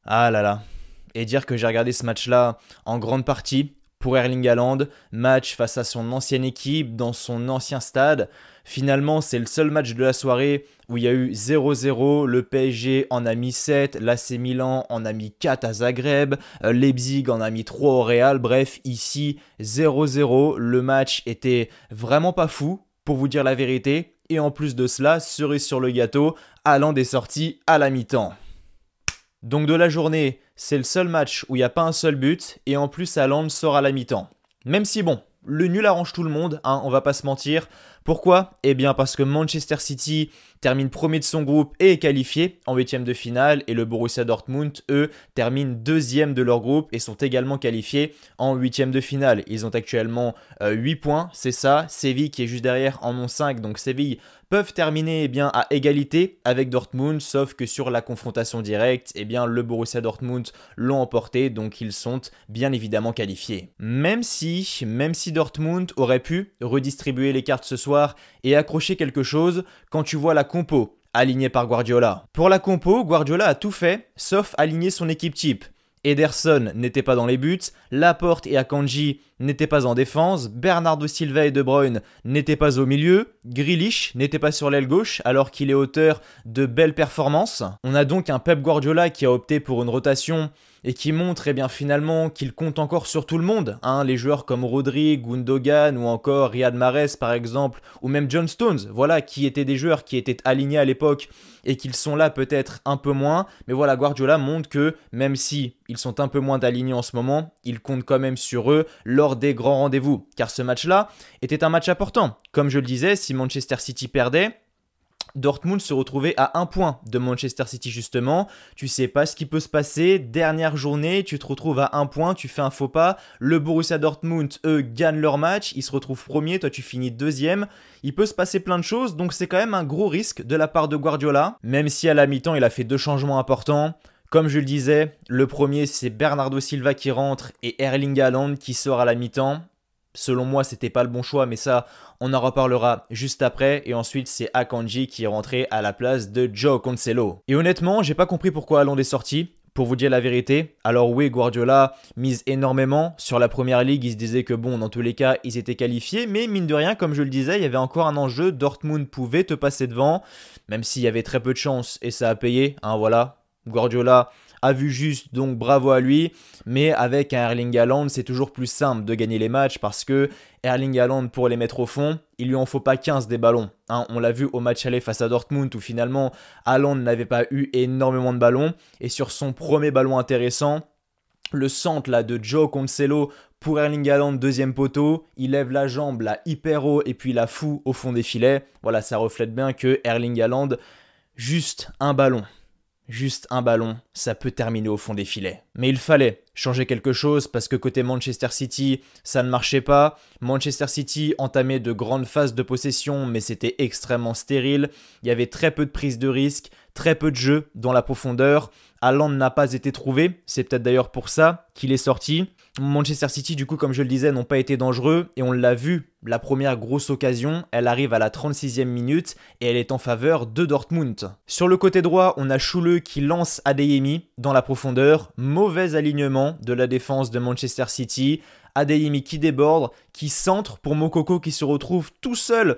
Ah là là. Et dire que j'ai regardé ce match-là en grande partie pour Erling Haaland, match face à son ancienne équipe, dans son ancien stade. Finalement, c'est le seul match de la soirée où il y a eu 0-0. Le PSG en a mis 7, l'AC Milan en a mis 4 à Zagreb, Leipzig en a mis 3 au Real. Bref, ici, 0-0. Le match était vraiment pas fou, pour vous dire la vérité. Et en plus de cela, cerise sur le gâteau, Haaland est sorti à la mi-temps. Donc de la journée, c'est le seul match où il n'y a pas un seul but, et en plus Haaland sort à la mi-temps. Même si bon, le nul arrange tout le monde, hein, on va pas se mentir. Pourquoi? Eh bien parce que Manchester City termine premier de son groupe et est qualifié en huitième de finale, et le Borussia Dortmund, eux, terminent deuxième de leur groupe et sont également qualifiés en huitième de finale. Ils ont actuellement 8 points, c'est ça. Séville qui est juste derrière en ont 5, donc Séville peuvent terminer bien à égalité avec Dortmund, sauf que sur la confrontation directe, le Borussia Dortmund l'ont emporté, donc ils sont bien évidemment qualifiés. Même si Dortmund aurait pu redistribuer les cartes ce soir et accrocher quelque chose, quand tu vois la compo alignée par Guardiola. Pour la compo, Guardiola a tout fait, sauf aligner son équipe type. Ederson n'était pas dans les buts, Laporte et Akanji n'étaient pas en défense, Bernardo Silva et De Bruyne n'étaient pas au milieu, Grealish n'était pas sur l'aile gauche alors qu'il est auteur de belles performances. On a donc un Pep Guardiola qui a opté pour une rotation et qui montre finalement qu'il compte encore sur tout le monde. Les joueurs comme Rodri, Gundogan ou encore Riyad Mahrez par exemple, ou même John Stones, voilà, qui étaient des joueurs qui étaient alignés à l'époque et qu'ils sont là peut-être un peu moins. Mais voilà, Guardiola montre que même si ils sont un peu moins alignés en ce moment, il compte quand même sur eux lors des grands rendez-vous. Car ce match-là était un match important. Comme je le disais, si Manchester City perdait, Dortmund se retrouvait à un point de Manchester City justement. Tu sais pas ce qui peut se passer. Dernière journée, tu te retrouves à un point, tu fais un faux pas. Le Borussia Dortmund, eux, gagnent leur match. Ils se retrouvent premier, toi tu finis deuxième. Il peut se passer plein de choses, donc c'est quand même un gros risque de la part de Guardiola. Même si à la mi-temps, il a fait deux changements importants. Comme je le disais, le premier c'est Bernardo Silva qui rentre et Erling Haaland qui sort à la mi-temps. Selon moi, c'était pas le bon choix, mais ça, on en reparlera juste après. Et ensuite, c'est Akanji qui est rentré à la place de Joe Cancelo. Et honnêtement, j'ai pas compris pourquoi Haaland est sorti. Pour vous dire la vérité, alors oui, Guardiola mise énormément sur la première ligue. Il se disait que bon, dans tous les cas, ils étaient qualifiés. Mais mine de rien, comme je le disais, il y avait encore un enjeu. Dortmund pouvait te passer devant, même s'il y avait très peu de chance et ça a payé. Voilà. Guardiola a vu juste, donc bravo à lui. Mais avec un Erling Haaland, c'est toujours plus simple de gagner les matchs parce que Erling Haaland, pour les mettre au fond, il lui en faut pas 15 des ballons. On l'a vu au match aller face à Dortmund où finalement Haaland n'avait pas eu énormément de ballons. Et sur son premier ballon intéressant, le centre là de Joe Cancelo pour Erling Haaland, deuxième poteau, il lève la jambe là hyper haut et puis il la fout au fond des filets. Voilà, ça reflète bien que Erling Haaland, juste un ballon. Juste un ballon, ça peut terminer au fond des filets. Mais il fallait changer quelque chose parce que côté Manchester City, ça ne marchait pas. Manchester City entamait de grandes phases de possession, mais c'était extrêmement stérile. Il y avait très peu de prise de risque, très peu de jeu dans la profondeur. Haaland n'a pas été trouvé, c'est peut-être d'ailleurs pour ça qu'il est sorti. Manchester City, du coup, comme je le disais, n'ont pas été dangereux et on l'a vu, la première grosse occasion, elle arrive à la 36e minute et elle est en faveur de Dortmund. Sur le côté droit, on a Chouleux qui lance Adeyemi dans la profondeur. Mauvais alignement de la défense de Manchester City. Adeyemi qui déborde, qui centre pour Moukoko qui se retrouve tout seul.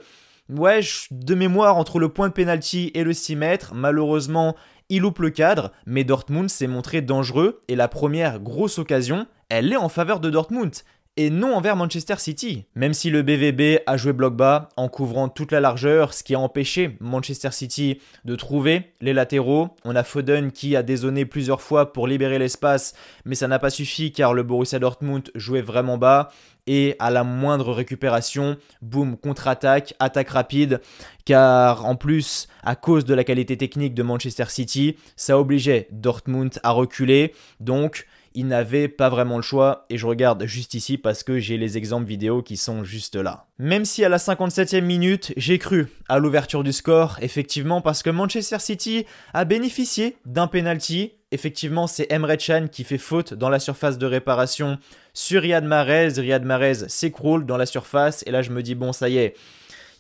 Ouais, de mémoire entre le point de pénalty et le 6 mètres. Malheureusement, il loupe le cadre, mais Dortmund s'est montré dangereux et la première grosse occasion, elle est en faveur de Dortmund et non envers Manchester City. Même si le BVB a joué bloc bas en couvrant toute la largeur, ce qui a empêché Manchester City de trouver les latéraux. On a Foden qui a dézonné plusieurs fois pour libérer l'espace, mais ça n'a pas suffi car le Borussia Dortmund jouait vraiment bas. Et à la moindre récupération, boum, contre-attaque, attaque rapide, car en plus, à cause de la qualité technique de Manchester City, ça obligeait Dortmund à reculer, donc il n'avait pas vraiment le choix, et je regarde juste ici parce que j'ai les exemples vidéo qui sont juste là. Même si à la 57e minute, j'ai cru à l'ouverture du score, effectivement, parce que Manchester City a bénéficié d'un penalty. Effectivement, c'est Emre Can qui fait faute dans la surface de réparation sur Riyad Mahrez. Riyad Mahrez s'écroule dans la surface, et là je me dis, bon ça y est,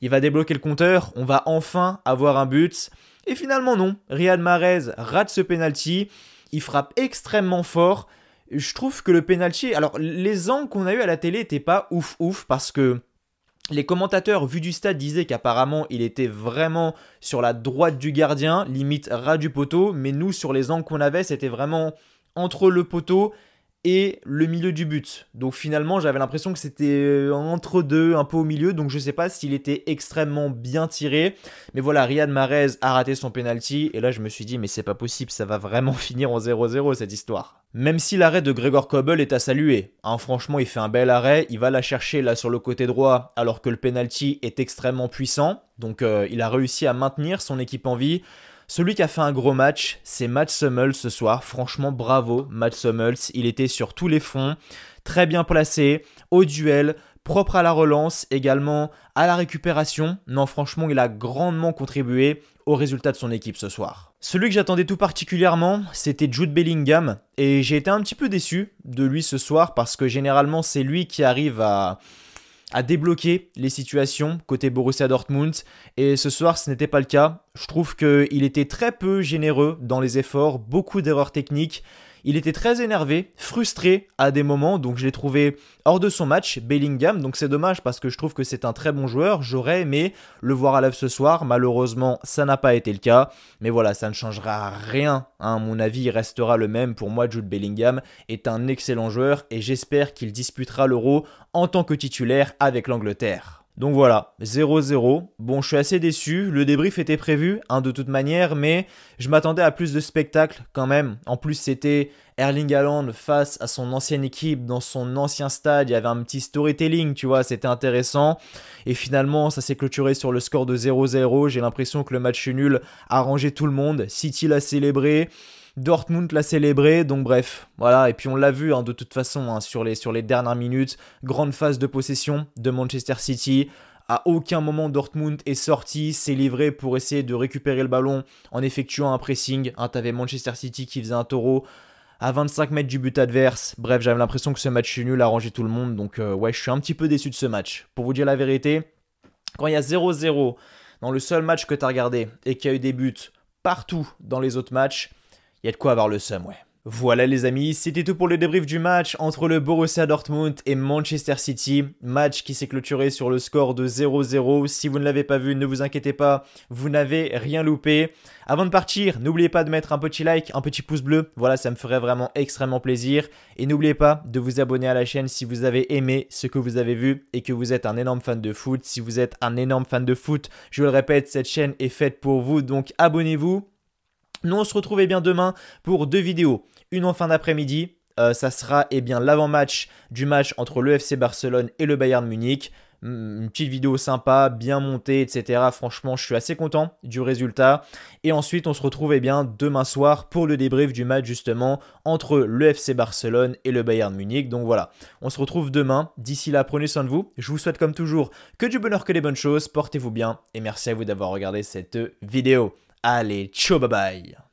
il va débloquer le compteur, on va enfin avoir un but. Et finalement non, Riyad Mahrez rate ce penalty. il frappe extrêmement fort. Je trouve que le penalty, alors les angles qu'on a eu à la télé n'étaient pas ouf parce que les commentateurs vu du stade disaient qu'apparemment il était vraiment sur la droite du gardien, limite ras du poteau, mais nous sur les angles qu'on avait c'était vraiment entre le poteau et le milieu du but. Donc finalement, j'avais l'impression que c'était entre deux, un peu au milieu. Donc je sais pas s'il était extrêmement bien tiré. Mais voilà, Riyad Mahrez a raté son penalty. Et là, je me suis dit, mais c'est pas possible, ça va vraiment finir en 0-0 cette histoire. Même si l'arrêt de Gregor Kobel est à saluer. Hein, franchement, il fait un bel arrêt. Il va la chercher là sur le côté droit alors que le penalty est extrêmement puissant. Donc il a réussi à maintenir son équipe en vie. Celui qui a fait un gros match, c'est Mats Hummels ce soir. Franchement, bravo Mats Hummels. Il était sur tous les fronts, très bien placé, au duel, propre à la relance, également à la récupération. Non, franchement, il a grandement contribué au résultat de son équipe ce soir. Celui que j'attendais tout particulièrement, c'était Jude Bellingham. Et j'ai été un petit peu déçu de lui ce soir parce que généralement, c'est lui qui arrive à débloquer les situations côté Borussia Dortmund et ce soir ce n'était pas le cas. Je trouve qu'il était très peu généreux dans les efforts, beaucoup d'erreurs techniques. Il était très énervé, frustré à des moments, donc je l'ai trouvé hors de son match, Bellingham, donc c'est dommage parce que je trouve que c'est un très bon joueur. J'aurais aimé le voir à l'œuvre ce soir, malheureusement ça n'a pas été le cas, mais voilà, ça ne changera rien, hein. À mon avis il restera le même. Pour moi Jude Bellingham est un excellent joueur et j'espère qu'il disputera l'Euro en tant que titulaire avec l'Angleterre. Donc voilà, 0-0. Bon, je suis assez déçu. Le débrief était prévu, hein, de toute manière, mais je m'attendais à plus de spectacle quand même. En plus, c'était Erling Haaland face à son ancienne équipe dans son ancien stade. Il y avait un petit storytelling, tu vois, c'était intéressant. Et finalement, ça s'est clôturé sur le score de 0-0. J'ai l'impression que le match nul a arrangé tout le monde. City l'a célébré. Dortmund l'a célébré, donc bref, voilà, et puis on l'a vu hein, de toute façon hein, sur les dernières minutes, grande phase de possession de Manchester City. À aucun moment Dortmund est sorti, s'est livré pour essayer de récupérer le ballon en effectuant un pressing. Hein, t'avais Manchester City qui faisait un taureau à 25 mètres du but adverse. Bref, j'avais l'impression que ce match nul a arrangé tout le monde, donc ouais, je suis un petit peu déçu de ce match. Pour vous dire la vérité, quand il y a 0-0 dans le seul match que t'as regardé et qu'il y a eu des buts partout dans les autres matchs, il y a de quoi avoir le seum, ouais. Voilà les amis, c'était tout pour le débrief du match entre le Borussia Dortmund et Manchester City. Match qui s'est clôturé sur le score de 0-0. Si vous ne l'avez pas vu, ne vous inquiétez pas, vous n'avez rien loupé. Avant de partir, n'oubliez pas de mettre un petit like, un petit pouce bleu. Voilà, ça me ferait vraiment extrêmement plaisir. Et n'oubliez pas de vous abonner à la chaîne si vous avez aimé ce que vous avez vu et que vous êtes un énorme fan de foot. Si vous êtes un énorme fan de foot, je le répète, cette chaîne est faite pour vous, donc abonnez-vous. Nous on se retrouve bien demain pour 2 vidéos, une en fin d'après-midi, ça sera bien l'avant-match du match entre le FC Barcelone et le Bayern Munich, une petite vidéo sympa, bien montée, etc. Franchement je suis assez content du résultat et ensuite on se retrouve bien demain soir pour le débrief du match justement entre le FC Barcelone et le Bayern Munich. Donc voilà, on se retrouve demain, d'ici là prenez soin de vous, je vous souhaite comme toujours que du bonheur, que des bonnes choses, portez-vous bien et merci à vous d'avoir regardé cette vidéo. Allez, ciao, bye bye.